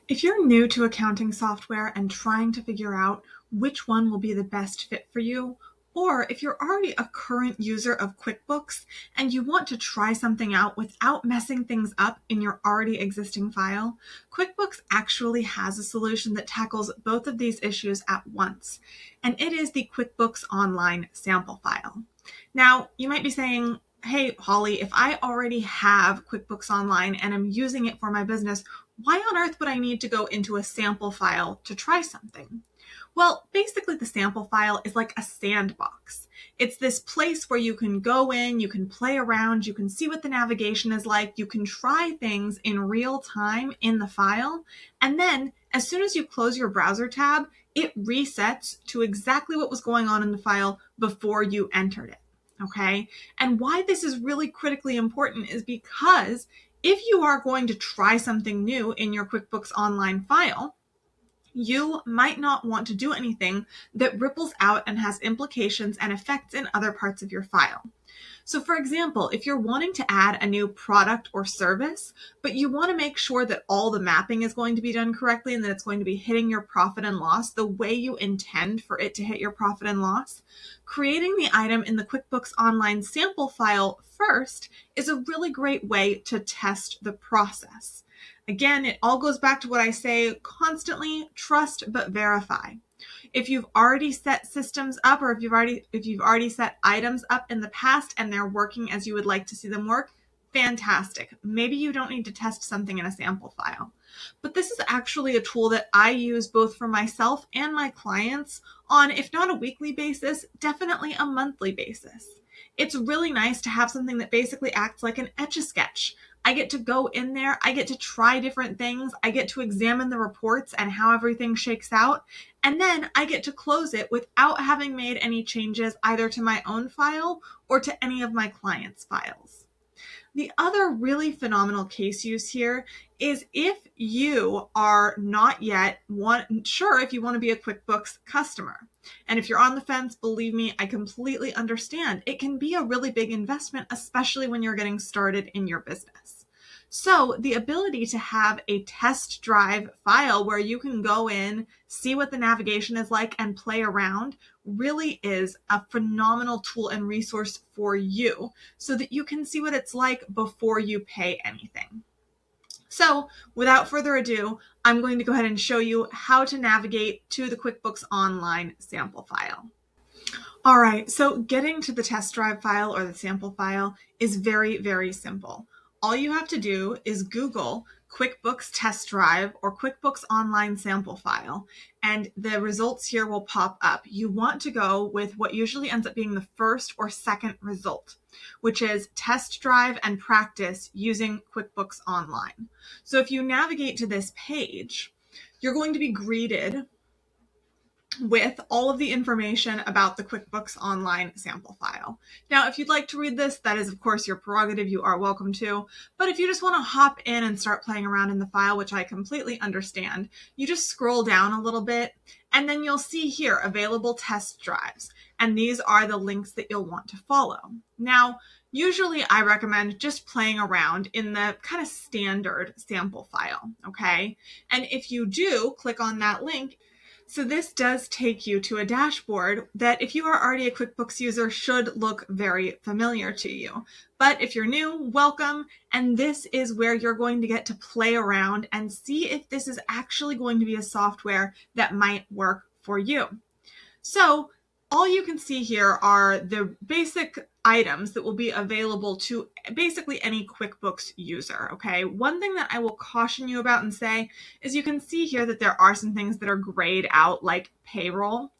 If you're new to accounting software and trying to figure out which one will be the best fit for you, or if you're already a current user of QuickBooks and you want to try something out without messing things up in your already existing file, QuickBooks actually has a solution that tackles both of these issues at once, and it is the QuickBooks Online sample file. Now, you might be saying, hey, Holly, if I already have QuickBooks Online and I'm using it for my business, why on earth would I need to go into a sample file to try something? Well, basically the sample file is like a sandbox. It's this place where you can go in, you can play around, you can see what the navigation is like, you can try things in real time in the file, and then as soon as you close your browser tab, it resets to exactly what was going on in the file before you entered it. Okay? And why this is really critically important is because if you are going to try something new in your QuickBooks Online file, you might not want to do anything that ripples out and has implications and effects in other parts of your file. So for example, if you're wanting to add a new product or service, but you want to make sure that all the mapping is going to be done correctly and that it's going to be hitting your profit and loss the way you intend for it to hit your profit and loss, creating the item in the QuickBooks Online sample file first is a really great way to test the process. Again, it all goes back to what I say constantly: trust but verify. If you've already set systems up, or if you've already set items up in the past and they're working as you would like to see them work, fantastic. Maybe you don't need to test something in a sample file. But this is actually a tool that I use both for myself and my clients on, if not a weekly basis, definitely a monthly basis. It's really nice to have something that basically acts like an Etch-a-Sketch. I get to go in there, I get to try different things, I get to examine the reports and how everything shakes out, and then I get to close it without having made any changes either to my own file or to any of my clients' files. The other really phenomenal case use here is if you are not yet sure if you want to be a QuickBooks customer. And if you're on the fence, believe me, I completely understand. It can be a really big investment, especially when you're getting started in your business. So the ability to have a test drive file where you can go in, see what the navigation is like, and play around really is a phenomenal tool and resource for you so that you can see what it's like before you pay anything. So without further ado, I'm going to go ahead and show you how to navigate to the QuickBooks Online sample file. All right, so getting to the test drive file or the sample file is very, very simple. All you have to do is Google QuickBooks Test Drive or QuickBooks Online Sample File, and the results here will pop up. You want to go with what usually ends up being the first or second result, which is Test Drive and Practice using QuickBooks Online. So if you navigate to this page, you're going to be greeted with all of the information about the QuickBooks Online sample file. Now, if you'd like to read this, that is of course your prerogative, you are welcome to. But if you just want to hop in and start playing around in the file, which I completely understand, you just scroll down a little bit and then you'll see here available test drives. And these are the links that you'll want to follow. Now, usually I recommend just playing around in the kind of standard sample file, okay? And if you do click on that link, so this does take you to a dashboard that, if you are already a QuickBooks user, should look very familiar to you. But if you're new, welcome. And this is where you're going to get to play around and see if this is actually going to be a software that might work for you. So all you can see here are the basic items that will be available to basically any QuickBooks user, okay? One thing that I will caution you about and say is you can see here that there are some things that are grayed out, like payroll.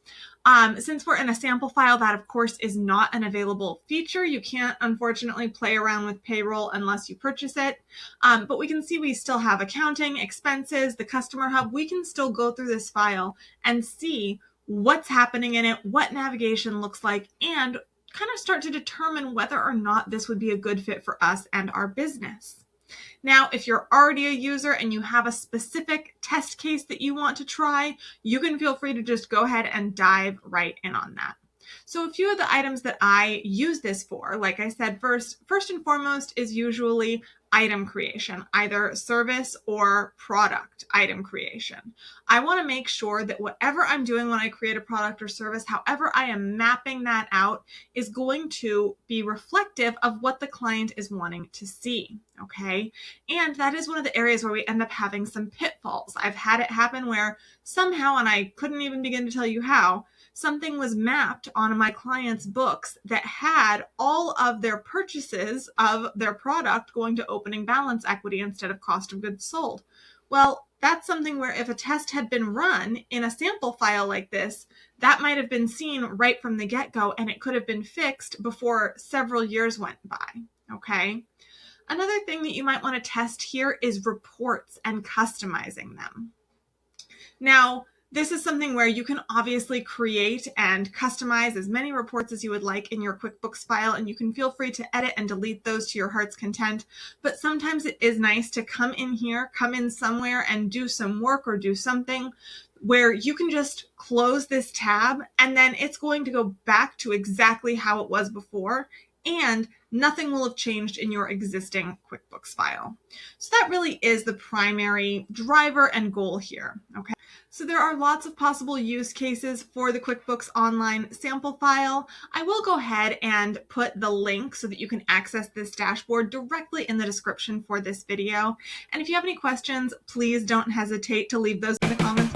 Since we're in a sample file, that of course is not an available feature. You can't unfortunately play around with payroll unless you purchase it. But we can see we still have accounting, expenses, the customer hub. We can still go through this file and see what's happening in it, what navigation looks like, and kind of start to determine whether or not this would be a good fit for us and our business. Now, if you're already a user and you have a specific test case that you want to try, you can feel free to just go ahead and dive right in on that. So a few of the items that I use this for, like I said, first and foremost is usually item creation, either service or product item creation. I want to make sure that whatever I'm doing when I create a product or service, however I am mapping that out, is going to be reflective of what the client is wanting to see, okay? And that is one of the areas where we end up having some pitfalls. I've had it happen where somehow, and I couldn't even begin to tell you how, something was mapped on my client's books that had all of their purchases of their product going to opening balance equity instead of cost of goods sold. Well, that's something where if a test had been run in a sample file like this, that might have been seen right from the get-go, and it could have been fixed before several years went by, okay? Another thing that you might want to test here is reports and customizing them. Now, this is something where you can obviously create and customize as many reports as you would like in your QuickBooks file, and you can feel free to edit and delete those to your heart's content. But sometimes it is nice to come in here, come in somewhere and do some work or do something where you can just close this tab and then it's going to go back to exactly how it was before, and nothing will have changed in your existing QuickBooks file. So that really is the primary driver and goal here, okay? So there are lots of possible use cases for the QuickBooks Online sample file. I will go ahead and put the link so that you can access this dashboard directly in the description for this video. And if you have any questions, please don't hesitate to leave those in the comments